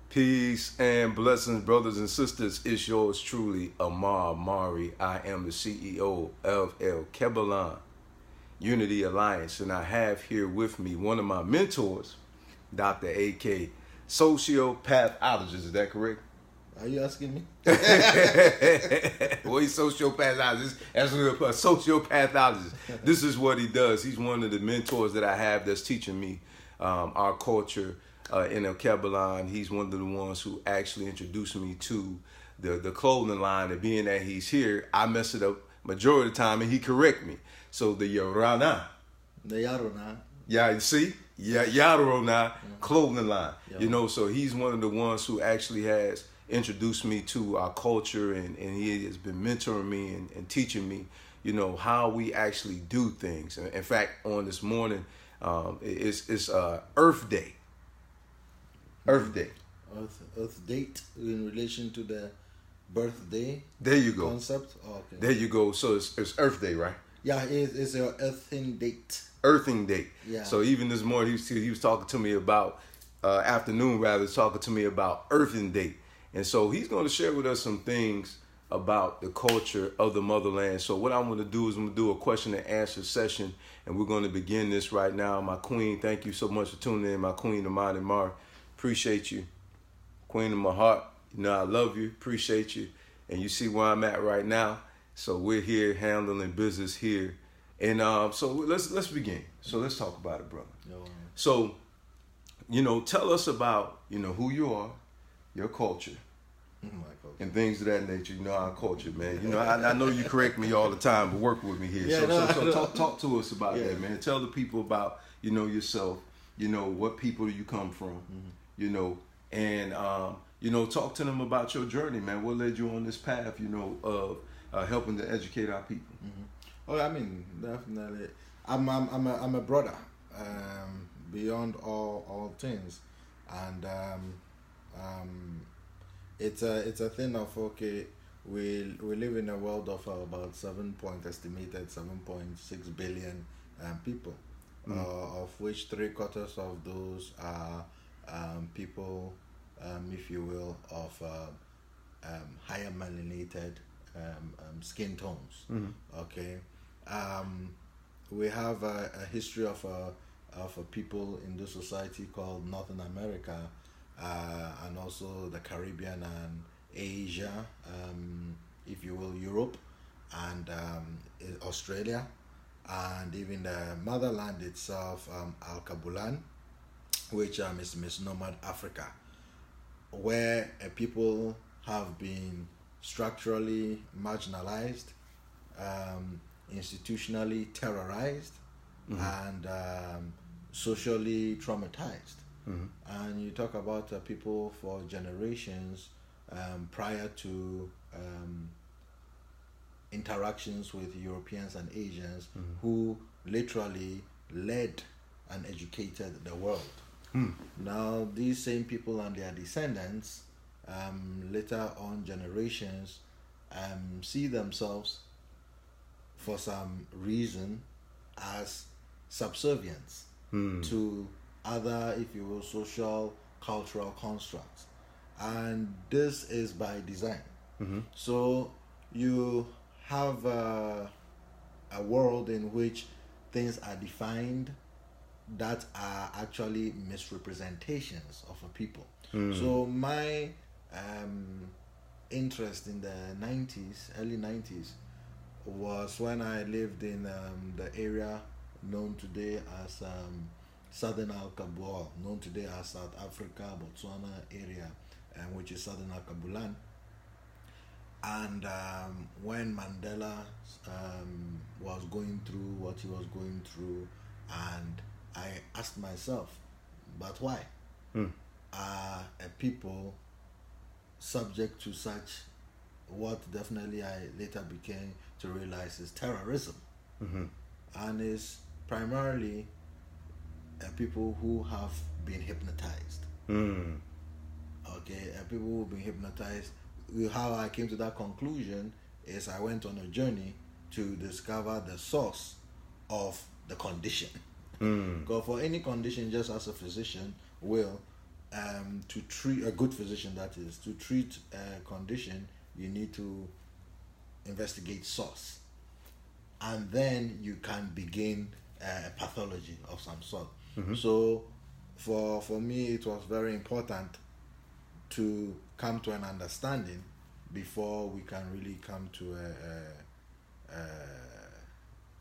Peace and blessings, brothers and sisters. It's yours truly, Amar Mari. I am the CEO of Alkebu-Lan Unity Alliance, and I have here with me one of my mentors, Dr. AK, Socio-Pathologist. Is that correct? Are you asking me? Well, he's socio-pathologist. That's what a socio-pathologist. This is what he does. He's one of the mentors that I have that's teaching me our culture in Alkebu-Lan. He's one of the ones who actually introduced me to the clothing line. And being that he's here, I mess it up majority of the time, and he correct me. So the Yarana. The Yarona. Yeah, you see? Yeah, Yarona clothing line. Yeah. You know, so he's one of the ones who actually has introduced me to our culture, and he has been mentoring me and teaching me, you know, how we actually do things. In fact, on this morning, it's Earth Day. Earth Day. Earth date in relation to the birthday. There you go. Concept. Oh, okay. There you go. So it's Earth Day, right? Yeah, it's your earthing date. Earthing Day. Yeah. So even this morning, he was talking to me about afternoon, rather, talking to me about Earthing Day. And so he's going to share with us some things about the culture of the motherland. So what I'm going to do is I'm going to do a question and answer session, and we're going to begin this right now. My queen, thank you so much for tuning in. My queen, Amani Mar, appreciate you. Queen of my heart, you know I love you, appreciate you. And you see where I'm at right now. So we're here handling business here. And so let's begin. So let's talk about it, brother. So, you know, tell us about, you know, who you are, your culture, and things of that nature. You know, our culture, man. You know, I know you correct me all the time, but work with me here. Yeah, so talk to us about that, man. Tell the people about, you know, yourself. You know, what people do you come from? You know, and you know, talk to them about your journey, man. What led you on this path, you know, of helping to educate our people? Oh, I mean, definitely. I'm a brother, beyond all things, and it's a thing of, okay, we live in a world of about estimated 7.6 billion people, of which 3/4 of those are people, if you will, of higher melanated skin tones. Okay, we have a history of a people in this society called Northern America, and also the Caribbean and Asia, if you will, Europe, and Australia, and even the motherland itself, Alkebu-Lan, which is misnomered Africa, where people have been structurally marginalized, institutionally terrorized, and socially traumatized. And you talk about people for generations prior to interactions with Europeans and Asians, who literally led and educated the world. Now, these same people and their descendants, later on generations, see themselves for some reason as subservience to other, if you will, social, cultural constructs. And this is by design. So you have a world in which things are defined that are actually misrepresentations of a people. So my interest in the early 90s, was when I lived in the area known today as Southern Alkebu, known today as South Africa, Botswana area, which is Southern Alkebu-Lan. And when Mandela was going through what he was going through, and I asked myself, but why are people subject to such, what definitely I later became to realize is terrorism? And it's primarily people who have been hypnotized. Okay, people who have been hypnotized. How I came to that conclusion is I went on a journey to discover the source of the condition. Because for any condition, just as a physician will, to treat a good physician, that is, to treat a condition, you need to investigate source, and then you can begin a pathology of some sort. So for me, it was very important to come to an understanding before we can really come to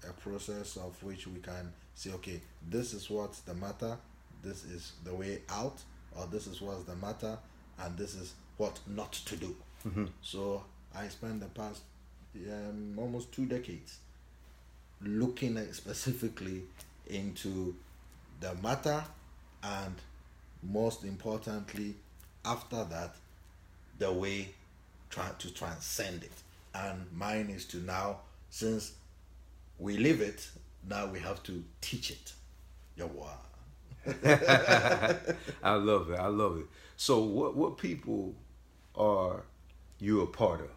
a process of which we can say, okay, this is what's the matter, this is the way out, or this is what's the matter, and this is what not to do. So I spent the past almost 2 decades looking at specifically into the matter, and most importantly, after that, the way to transcend it. And mine is to now, since we live it, now we have to teach it. Yawa. I love it. I love it. So what people are you a part of?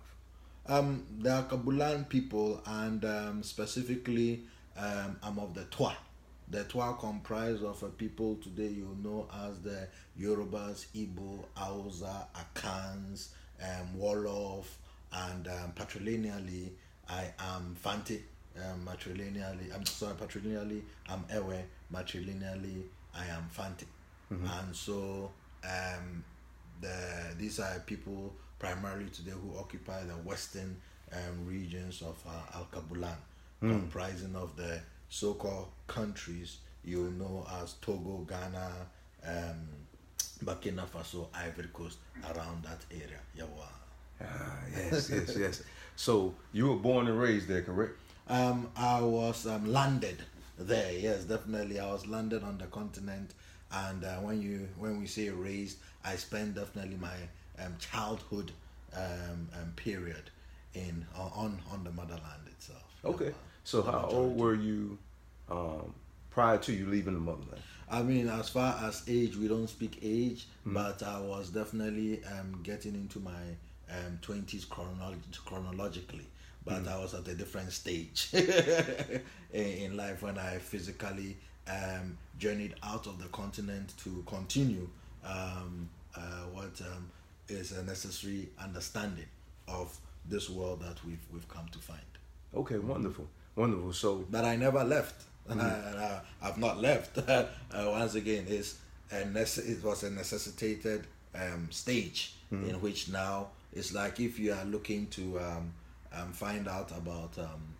The Alkebu-Lan people, and specifically, I'm of the Twa. The Twa comprise of people today you know as the Yorubas, Igbo, Hausa, Akans, Wolof, and patrilineally I am Fanti. Patrilineally I'm Ewe. Matrilineally I am Fanti. And so these are people primarily today who occupy the western regions of Alkebu-Lan, comprising of the so-called countries you know as Togo, Ghana, Burkina Faso, Ivory Coast, around that area. Yawa. Yes. So you were born and raised there, correct? I was landed there. Yes, definitely. I was landed on the continent, and when we say raised, I spent definitely my childhood period on the motherland itself. Okay. So how old were you prior to you leaving the motherland? I mean, as far as age, we don't speak age, but I was definitely getting into my 20s chronologically. But I was at a different stage in life when I physically journeyed out of the continent to continue what is a necessary understanding of this world that we've come to find. Okay, wonderful. So, but I never left. I've not left. Once again, it was a necessitated stage in which now it's like if you are looking to find out about,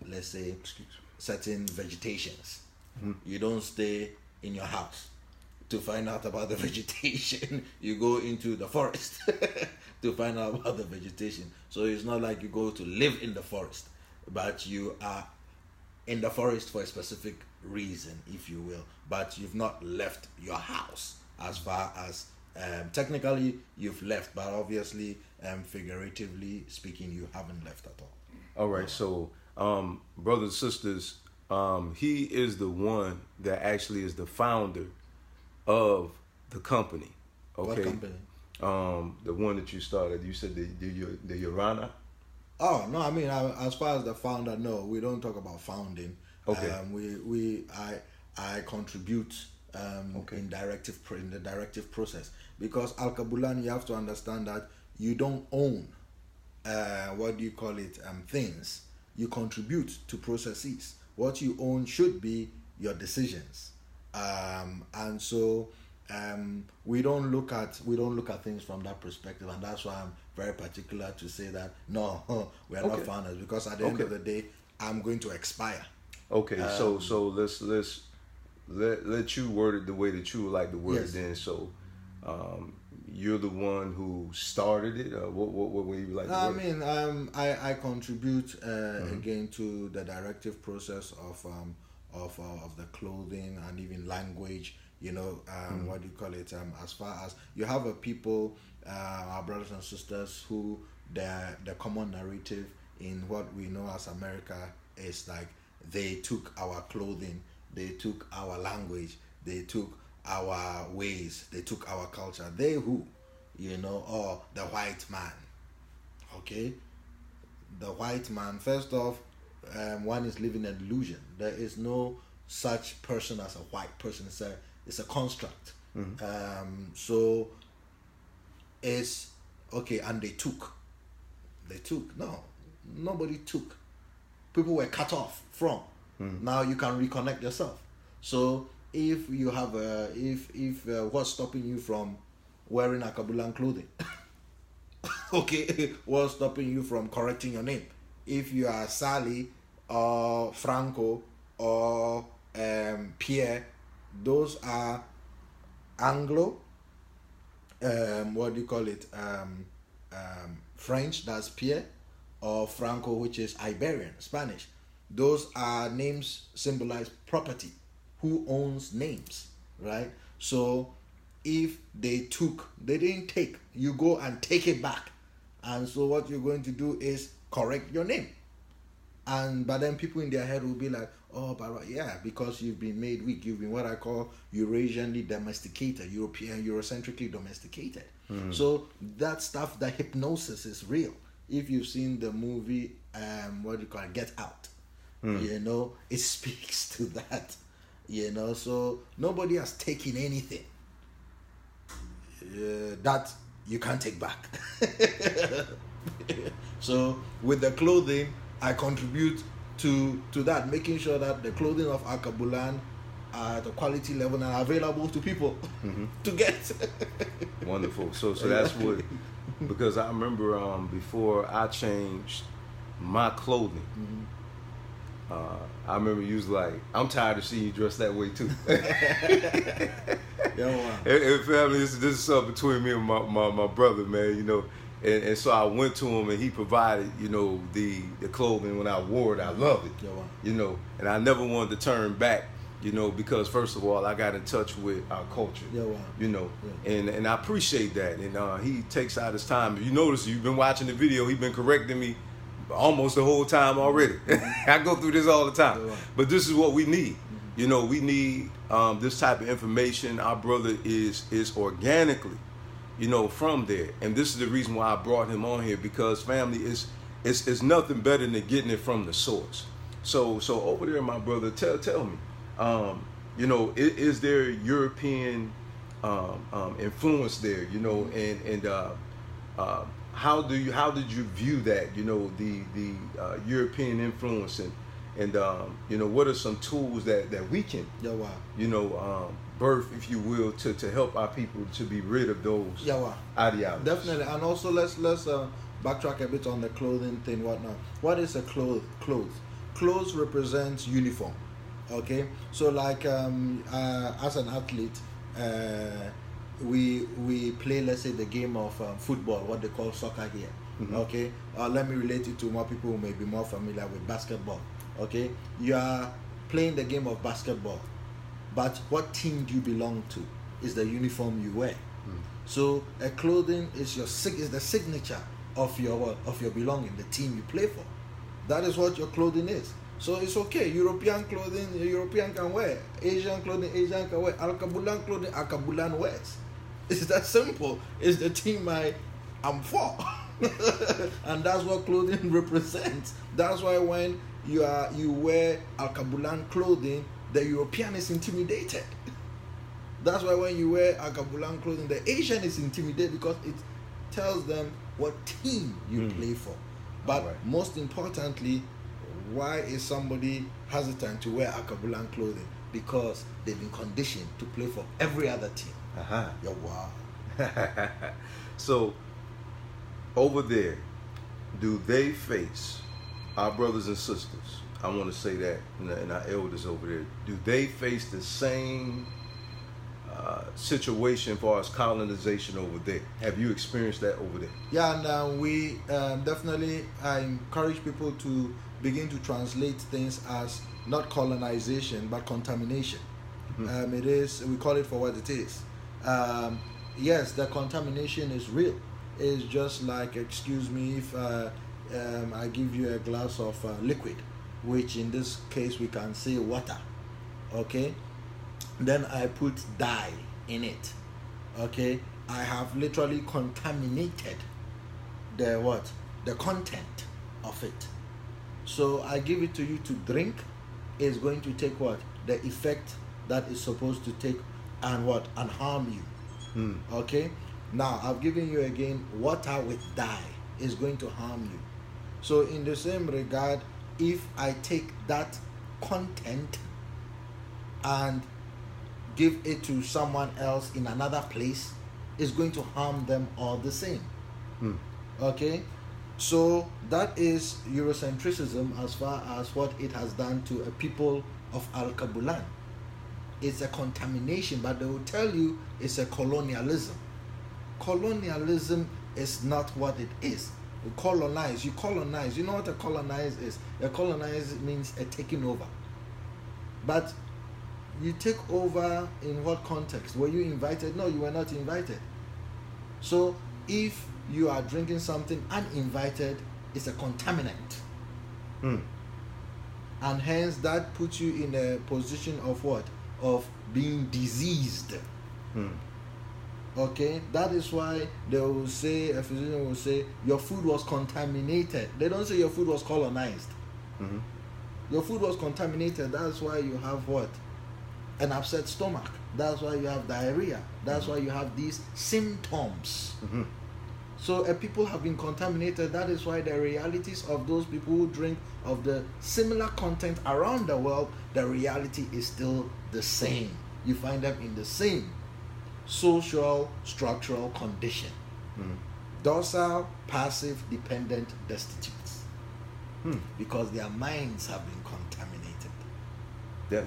let's say, certain vegetations, you don't stay in your house to find out about the vegetation. You go into the forest to find out about the vegetation. So it's not like you go to live in the forest, but you are in the forest for a specific reason, if you will, but you've not left your house. As far as technically you've left, but obviously figuratively speaking, you haven't left at all. All right. So brothers and sisters, he is the one that actually is the founder of the company. Okay. What company? The one that you started. You said the Yorana. Oh no, I mean, as far as the founder, no, we don't talk about founding. Okay. I contribute in the directive process, because Alkebu-Lan, you have to understand that you don't own things. You contribute to processes. What you own should be your decisions, and so we don't look at things from that perspective, and that's why I'm very particular to say that no, we are not founders, because at the end of the day, I'm going to expire. Okay, so let's let you word it the way that you would like to word Yes. it. Then, so you're the one who started it. What way you like to word it? I mean, I contribute again to the directive process of the clothing and even language. You know, what do you call it? As far as you have a people, our brothers and sisters, who the common narrative in what we know as America is like they took our clothing, they took our language, they took our ways, they took our culture. They who, you know, or the white man. Okay, the white man. First off, one is living an illusion. There is no such person as a white person. It's a construct. So is okay, and they took. No, nobody took. People were cut off from. Now you can reconnect yourself. So if you have if what's stopping you from wearing Alkebu-Lan clothing? Okay, what's stopping you from correcting your name? If you are Sally or Franco or Pierre, those are Anglo, what do you call it? French, that's Pierre, or Franco, which is Iberian, Spanish. Those are names symbolize property. Who owns names, right? So if they didn't take, you go and take it back. And so what you're going to do is correct your name. But then people in their head will be like, oh, but yeah, because you've been made weak, you've been what I call Eurasianly domesticated, Eurocentrically domesticated. So that stuff, that hypnosis is real. If you've seen the movie, what do you call it, Get Out, you know, it speaks to that, you know. So nobody has taken anything that you can't take back. So with the clothing, I contribute to that, making sure that the clothing of Alkebu-Lan are at a quality level and available to people to get. Wonderful. So that's what, because I remember before I changed my clothing, I remember you was like, I'm tired of seeing you dressed that way too. Yeah, wow. And family, this is something between me and my brother, man, you know. And so I went to him and he provided, you know, the clothing. When I wore it, I loved it, Yeah, wow. you know. And I never wanted to turn back, you know, because first of all, I got in touch with our culture, Yeah, wow. you know, Yeah. and I appreciate that. And he takes out his time. If you notice, you've been watching the video, he's been correcting me almost the whole time already. I go through this all the time. Yeah, wow. But this is what we need. You know, we need this type of information. Our brother is organically, you know, from there. And this is the reason why I brought him on here, because family is nothing better than getting it from the source. So over there, my brother, tell me, you know, is there European influence there, you know, and how did you view that, you know, the European influence, and you know, what are some tools that we can, Yeah, wow. you know, birth, if you will, to help our people to be rid of those Yeah, wow. ideologies. Definitely. And also let's backtrack a bit on the clothing thing, whatnot. What is a clothes? Clothes represents uniform. Okay, so like as an athlete, we play, let's say, the game of football, what they call soccer here. Okay, let me relate it to more people who may be more familiar with basketball. Okay, you are playing the game of basketball, but what team do you belong to is the uniform you wear. So a clothing is the signature of your belonging, the team you play for. That is what your clothing is. So it's okay. European clothing, European can wear. Asian clothing, Asian can wear. Alkebu-Lan clothing, Alkebu-Lan wears. It's that simple. It's the team I'm for. And that's what clothing represents. That's why when you wear Alkebu-Lan clothing, the European is intimidated. That's why when you wear Alkebu-Lan clothing, the Asian is intimidated, because it tells them what team you play for. But most importantly, why is somebody hesitant to wear Alkebu-Lan clothing? Because they've been conditioned to play for every other team. Yeah, wow. So over there, do they face, our brothers and sisters, I want to say that, and our elders over there, do they face the same situation as far as colonization over there? Have you experienced that over there? Yeah, and we definitely, I encourage people to begin to translate things as not colonization but contamination. It is, we call it for what it is. Yes, the contamination is real. It's just like, excuse me, if I give you a glass of liquid, which in this case we can say water, okay? Then I put dye in it, okay? I have literally contaminated the content of it. So I give it to you to drink. It's going to take what? The effect that is supposed to take, and harm you. Okay? Now, I've given you again water with dye is going to harm you. So, in the same regard, if I take that content and give it to someone else in another place, it's going to harm them all the same. Okay? So, that is Eurocentrism as far as what it has done to a people of Alkebu-Lan. It's a contamination, but they will tell you it's a colonialism. Colonialism is not what it is. You colonize. You know what a colonize is? A colonize means a taking over. But you take over in what context? Were you invited? No, you were not invited. So if you are drinking something uninvited, it's a contaminant. And hence that puts you in a position of what? Of being diseased. Okay, that is why they will say, a physician will say, your food was contaminated. They don't say your food was colonized. Your food was contaminated. That's why you have what? An upset stomach. That's why you have diarrhea. That's why you have these symptoms. So people have been contaminated. That is why the realities of those people who drink of the similar content around the world, the reality is still the same. You find them in the same social structural condition. Docile, passive, dependent, destitutes. Because their minds have been contaminated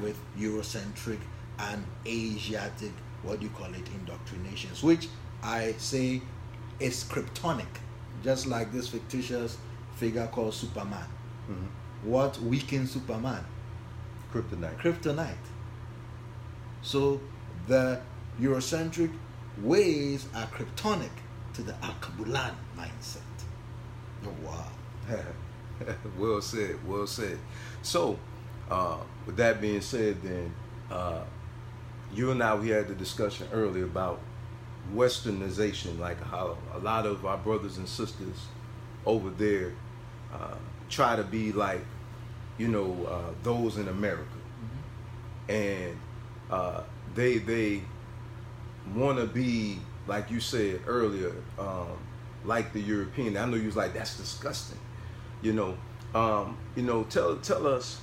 with Eurocentric and Asiatic, what do you call it, indoctrinations, which I say is kryptonic, just like this fictitious figure called Superman. What weakens Superman? Kryptonite. So the Eurocentric ways are kryptonic to the Alkebu-Lan mindset. Oh, wow. Well said. So, with that being said, then, you and I, we had the discussion earlier about westernization, like how a lot of our brothers and sisters over there try to be like, those in America. And they want to be, like you said earlier, like the European. I know you was like, that's disgusting. Tell us,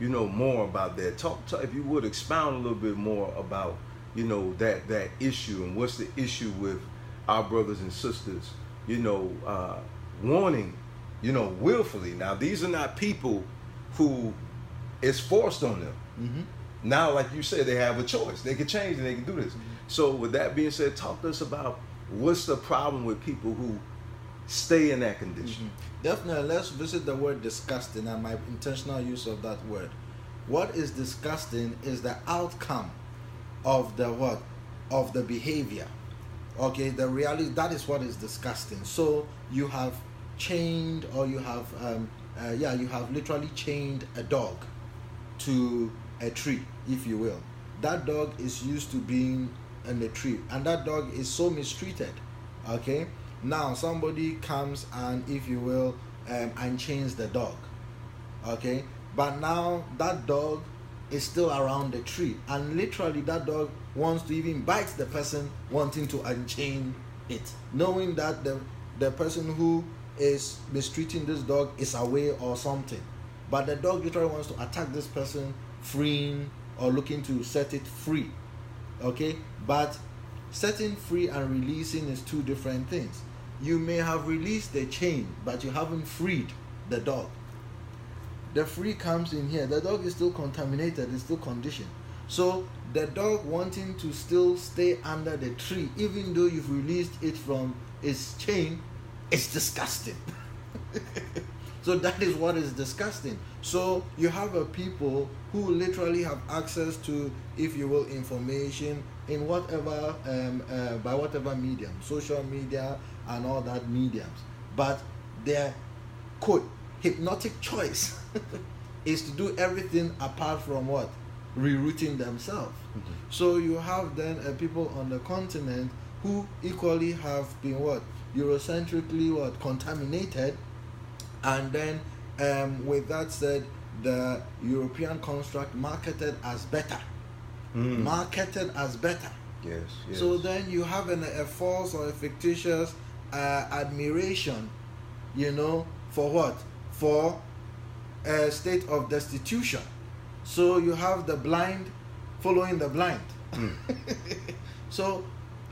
more about that. Talk, if you would expound a little bit more about, that issue, and what's the issue with our brothers and sisters, wanting, willfully. Now, these are not people who it's forced on them. Now, like you said, they have a choice. They can change and they can do this. So with that being said, talk to us about what's the problem with people who stay in that condition. Definitely, let's visit the word disgusting and my intentional use of that word. What is disgusting is the outcome of the what? Of the behavior. Okay, the reality, that is what is disgusting. So you have chained, or you have you have literally chained a dog to a tree, if you will. That dog is used to being in the tree, and that dog is so mistreated. Okay, now somebody comes and, if you will, unchains the dog. Okay, but now that dog is still around the tree, and literally that dog wants to even bite the person wanting to unchain it, knowing that the person who is mistreating this dog is away or something. But the dog literally wants to attack this person, freeing or looking to set it free. Okay, but setting free and releasing is two different things. You may have released the chain, but you haven't freed the dog. The free comes in here. The dog is still contaminated, it's still conditioned. So the dog wanting to still stay under the tree, even though you've released it from its chain, it's disgusting. So that is what is disgusting. So you have a people who literally have access to, if you will, information in whatever, by whatever medium, social media and all that mediums. But their, quote, hypnotic choice is to do everything apart from what? Rerouting themselves. So you have then people on the continent who equally have been what? Eurocentrically what? Contaminated. And then with that said, the European construct marketed as better. Marketed as better. Yes, yes. So then you have a false or a fictitious admiration, for what? For a state of destitution. So you have the blind following the blind. So,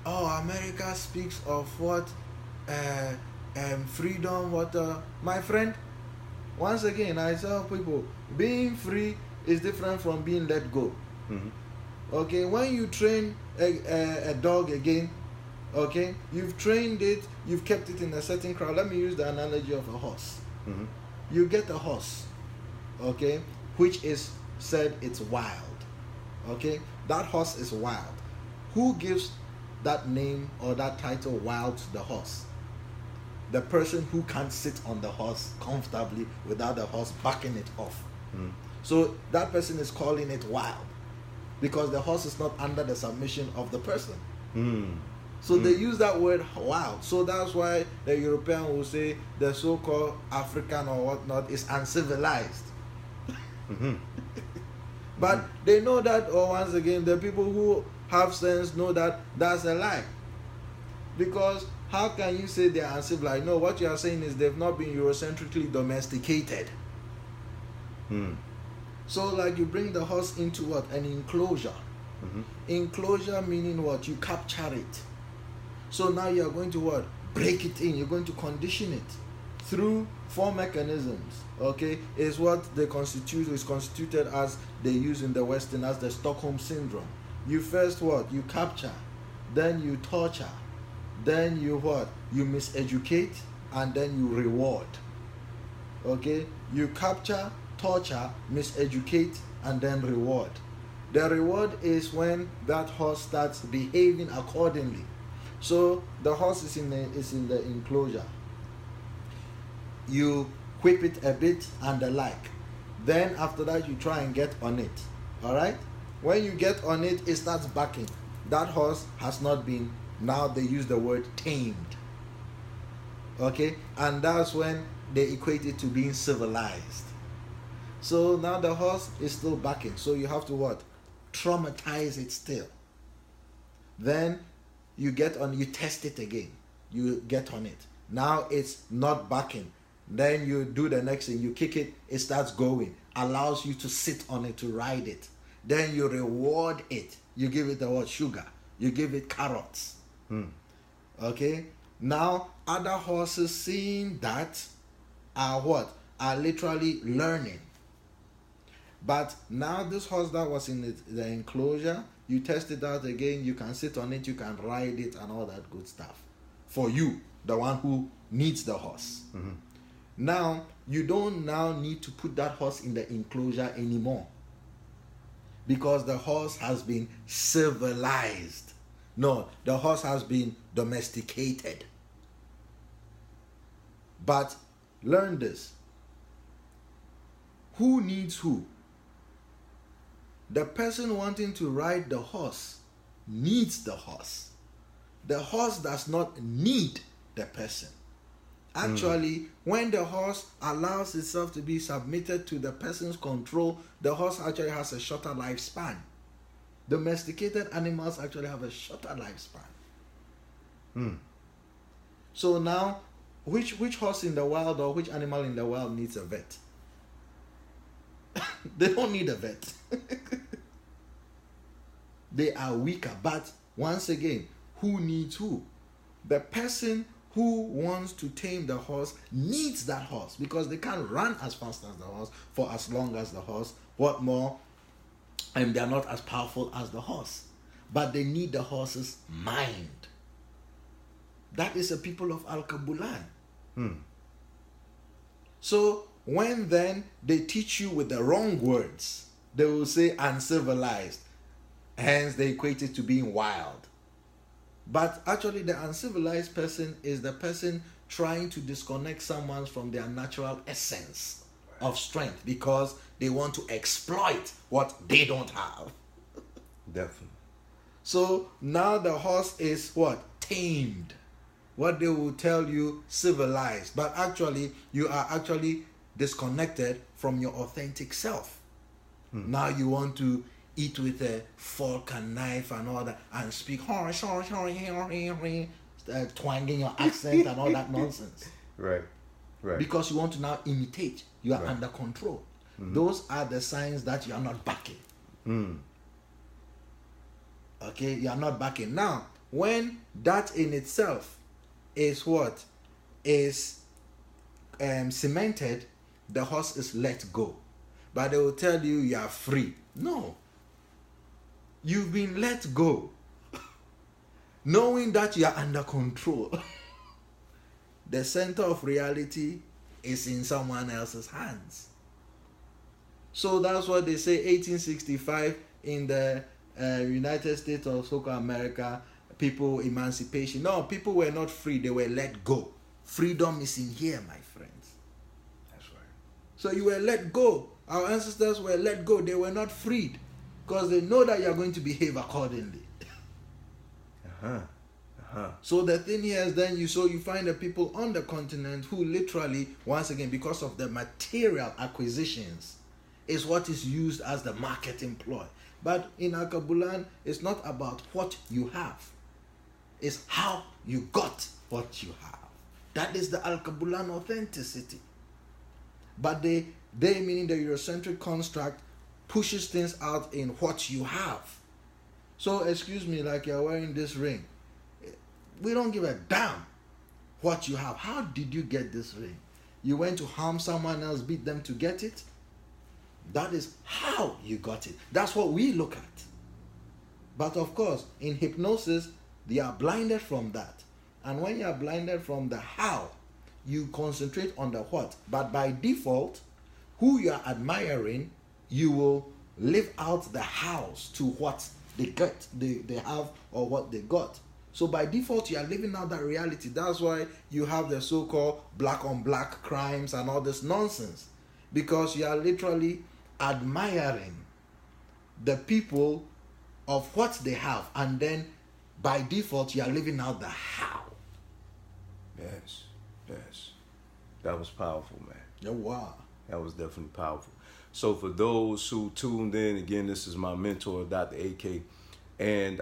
America speaks of what? Freedom, my friend, once again, I tell people, being free is different from being let go. Okay, when you train a dog again, okay, you've trained it, you've kept it in a certain crowd. Let me use the analogy of a horse. You get a horse, okay, which is said it's wild. Okay, that horse is wild. Who gives that name or that title wild to the horse? The person who can't sit on the horse comfortably without the horse backing it off. So that person is calling it wild because the horse is not under the submission of the person. So they use that word wild. So that's why the European will say the so-called African or whatnot is uncivilized. But they know that, or once again, the people who have sense know that that's a lie. Because how can you say they are uncivilized? No, what you are saying is they've not been Eurocentrically domesticated. So like you bring the horse into what? An enclosure. Enclosure meaning what? You capture it. So now you are going to what? Break it in. You're going to condition it through 4 mechanisms. Okay, is what is constituted as they use in the Western as the Stockholm syndrome. You first what? You capture, then you torture, then you what? You miseducate, and then you reward. Okay, you capture, torture, miseducate, and then reward. The reward is when that horse starts behaving accordingly. So the horse is in the enclosure. You whip it a bit and the like. Then after that you try and get on it. Alright? When you get on it, it starts backing. That horse has not been, now they use the word tamed. Okay? And that's when they equate it to being civilized. So now the horse is still backing. So you have to what? Traumatize it still. Then you get on, you test it again. You get on it. Now it's not backing. Then you do the next thing, you kick it, it starts going, allows you to sit on it, to ride it. Then you reward it. You give it the word sugar. You give it carrots. Okay? Now, other horses seeing that are what? Are literally learning. But now this horse that was in the enclosure, you test it out again, you can sit on it, you can ride it and all that good stuff. For you, the one who needs the horse. Now, you don't now need to put that horse in the enclosure anymore. Because the horse has been civilized. No, the horse has been domesticated. But learn this. Who needs who? The person wanting to ride the horse needs the horse. The horse does not need the person. Actually, when the horse allows itself to be submitted to the person's control, the horse actually has a shorter lifespan. Domesticated animals actually have a shorter lifespan. So now, which horse in the wild or which animal in the wild needs a vet? They don't need a vet. They are weaker. But once again, who needs who? The person who wants to tame the horse needs that horse because they can't run as fast as the horse for as long as the horse. What more? And they are not as powerful as the horse. But they need the horse's mind. That is the people of Alkebu-Lan. So when then they teach you with the wrong words, they will say uncivilized. Hence they equate it to being wild. But actually the uncivilized person is the person trying to disconnect someone from their natural essence of strength because they want to exploit what they don't have. Definitely. So now the horse is what? Tamed. What they will tell you, civilized. But actually, you are actually disconnected from your authentic self. Now you want to eat with a fork and knife and all that, and speak twanging your accent and all that nonsense. Right. Because you want to now imitate. You are under control. Those are the signs that you are not backing. Okay, you are not backing. Now, when that in itself is what is cemented, the horse is let go. But they will tell you are free. No. You've been let go. Knowing that you are under control. The center of reality is in someone else's hands. So that's what they say 1865 in the United States of so-called America, people emancipation. No, people were not free, they were let go. Freedom is in here, my friends. That's right. So you were let go. Our ancestors were let go. They were not freed because they know that you are going to behave accordingly. So the thing here is then you find the people on the continent who literally, once again, because of the material acquisitions, is what is used as the marketing ploy. But in Alkebu-Lan, it's not about what you have. It's how you got what you have. That is the Alkebu-Lan authenticity. But they meaning the Eurocentric construct, pushes things out in what you have. So, excuse me, like you're wearing this ring. We don't give a damn what you have. How did you get this ring? You went to harm someone else, beat them to get it? That is how you got it. That's what we look at. But of course, in hypnosis, they are blinded from that. And when you are blinded from the how, you concentrate on the what. But by default, who you are admiring, you will live out the hows to what they get, they have, or what they got. So by default, you are living out that reality. That's why you have the so-called black on black crimes and all this nonsense. Because you are literally admiring the people of what they have. And then by default, you are living out the how. Yes. That was powerful, man. Yeah, wow. That was definitely powerful. So for those who tuned in, again, this is my mentor, Dr. AK. And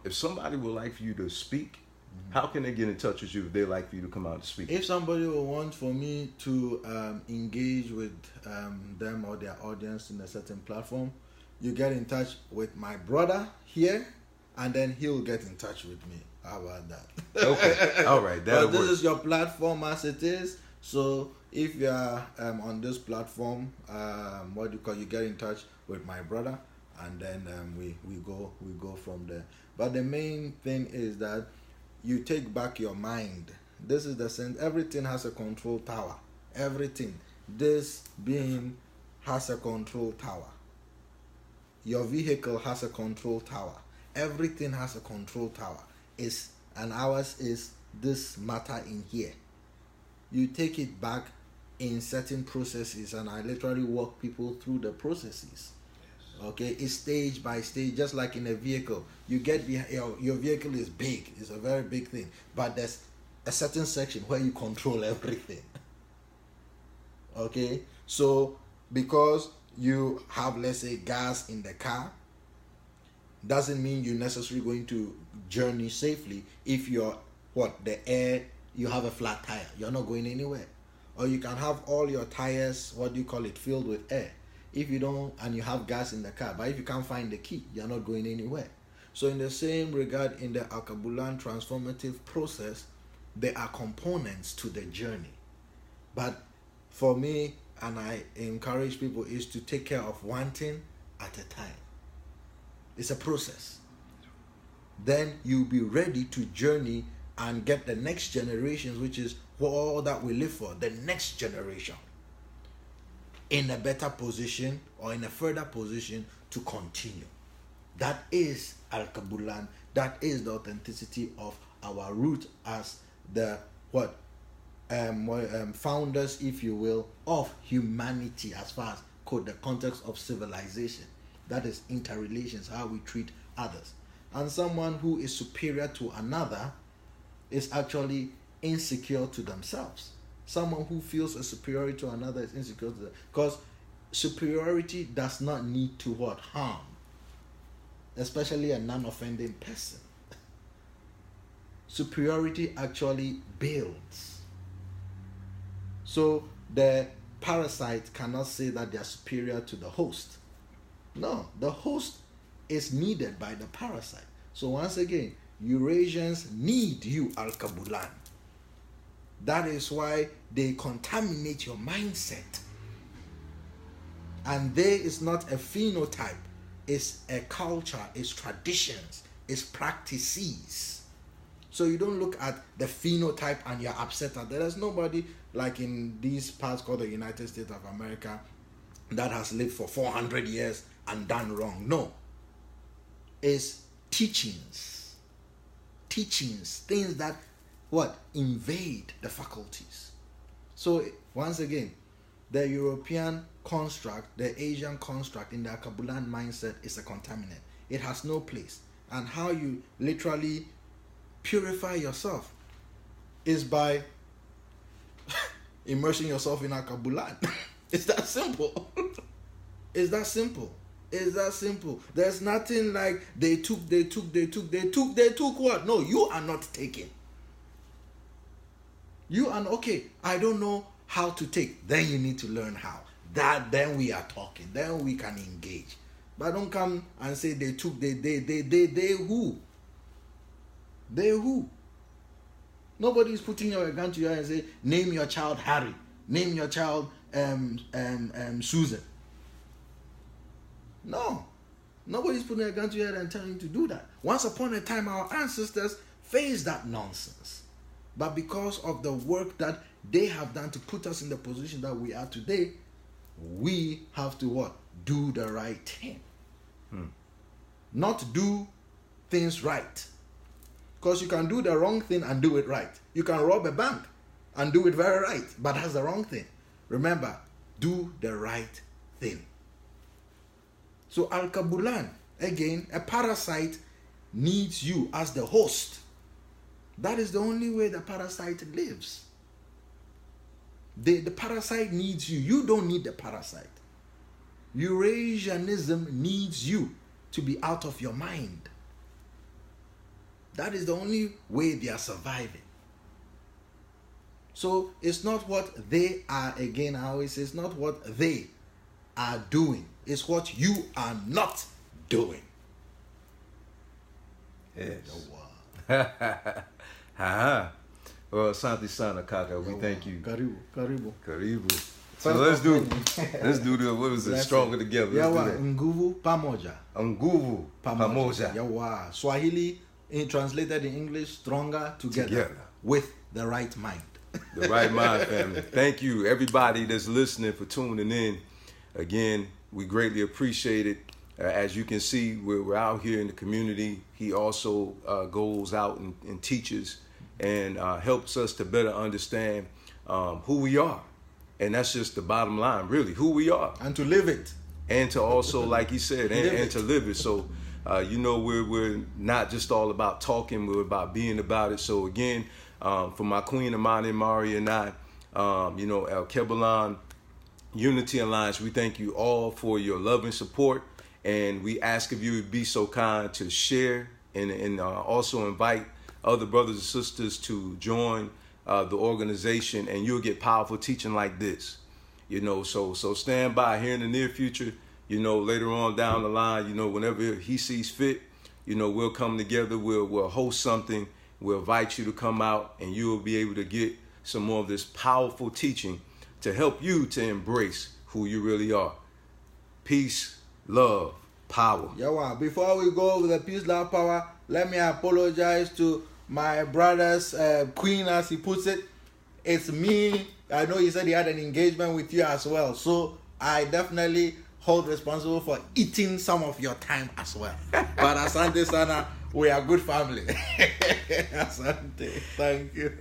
if somebody would like for you to speak, how can they get in touch with you if they'd like for you to come out and speak? If somebody will want for me to engage with them or their audience in a certain platform, you get in touch with my brother here, and then he'll get in touch with me. How about that? Okay. All right. That'll But this work. is your platform as it is. So if you are on this platform, you get in touch with my brother, and then we go from there. But the main thing is that you take back your mind. This is the sense. Everything has a control tower. Everything. This being has a control tower. Your vehicle has a control tower. Everything has a control tower. And ours is this matter in here. You take it back in certain processes, and I literally walk people through the processes. Okay, it's stage by stage, just like in a vehicle. You get your vehicle is big, it's a very big thing, but there's a certain section where you control everything. Okay, so because you have, let's say, gas in the car, doesn't mean you're necessarily going to journey safely if the air, you have a flat tire, you're not going anywhere. Or you can have all your tires, filled with air. If you don't, and you have gas in the car, but if you can't find the key, you're not going anywhere. So in the same regard, in the Alkebu-Lan transformative process, there are components to the journey. But for me, and I encourage people, is to take care of one thing at a time. It's a process. Then you'll be ready to journey and get the next generations, which is all that we live for, the next generation, in a better position or in a further position to continue. That is Alkebu-Lan. That is the authenticity of our root as the founders, if you will, of humanity, as far as the context of civilization. That is interrelations, how we treat others. And someone who is superior to another is actually insecure to themselves. Someone who feels a superiority to another is insecure to them. Because superiority does not need to harm. especially a non-offending person. Superiority actually builds. So the parasite cannot say that they are superior to the host. No, the host is needed by the parasite. So once again, Eurasians need you, Alkebu-Lan. That is why they contaminate your mindset. And there is not a phenotype, it's a culture, it's traditions, it's practices. So you don't look at the phenotype and you're upset that there is nobody like in these parts called the United States of America that has lived for 400 years and done wrong. No. It's teachings, things that invade the faculties. So once again, the European construct, the Asian construct in the Alkebu-Lan mindset is a contaminant. It has no place. And how you literally purify yourself is by immersing yourself in Alkebu-Lan. It's that simple. It's that simple. It's that simple. There's nothing like they took what? No, you are not taking. You are okay. I don't know how to take. Then you need to learn how. Then we are talking. Then we can engage. But don't come and say they took. They who? They who? Nobody is putting your gun to your head and say, name your child Harry. Name your child Susan. No. Nobody's putting a gun to your head and telling you to do that. Once upon a time, our ancestors faced that nonsense. But because of the work that they have done to put us in the position that we are today, we have to what? Do the right thing. Not do things right. Because you can do the wrong thing and do it right. You can rob a bank and do it very right, but that's the wrong thing. Remember, do the right thing. So Alkebu-Lan, again, a parasite needs you as the host. That is the only way the parasite lives. The parasite needs you. You don't need the parasite. Eurasianism needs you to be out of your mind. That is the only way they are surviving. So it's not what they are, again, I always say, it's not what they are doing. It's what you are not doing. Yes. Well, Asante Sana Kaka, we thank you. Karibu. So let's do the, what was it, Stronger Together. Nguvu Pamoja. Nguvu Pamoja. Yawa. Swahili, translated in English, stronger together. With the right mind. The right mind, family. Thank you, everybody that's listening, for tuning in. Again, we greatly appreciate it. As you can see, we're out here in the community. He also goes out and teaches and helps us to better understand who we are. And that's just the bottom line, really, who we are. And to live it. And to also, like he said, and to live it. So, we're not just all about talking, we're about being about it. So again, for my queen, Amani, Mari, and I, Alkebu-Lan Unity Alliance, we thank you all for your love and support. And we ask if you would be so kind to share and also invite other brothers and sisters to join the organization, and you'll get powerful teaching like this. So stand by here in the near future, later on down the line, whenever he sees fit, we'll come together, we'll host something, we'll invite you to come out, and you will be able to get some more of this powerful teaching to help you to embrace who you really are. Peace, love, power. Yeah, before we go with the peace, love, power, let me apologize to my brother's queen, as he puts it. It's me. I know he said he had an engagement with you as well. So I definitely hold responsible for eating some of your time as well. But Asante Sana, we are good family. Asante. Thank you.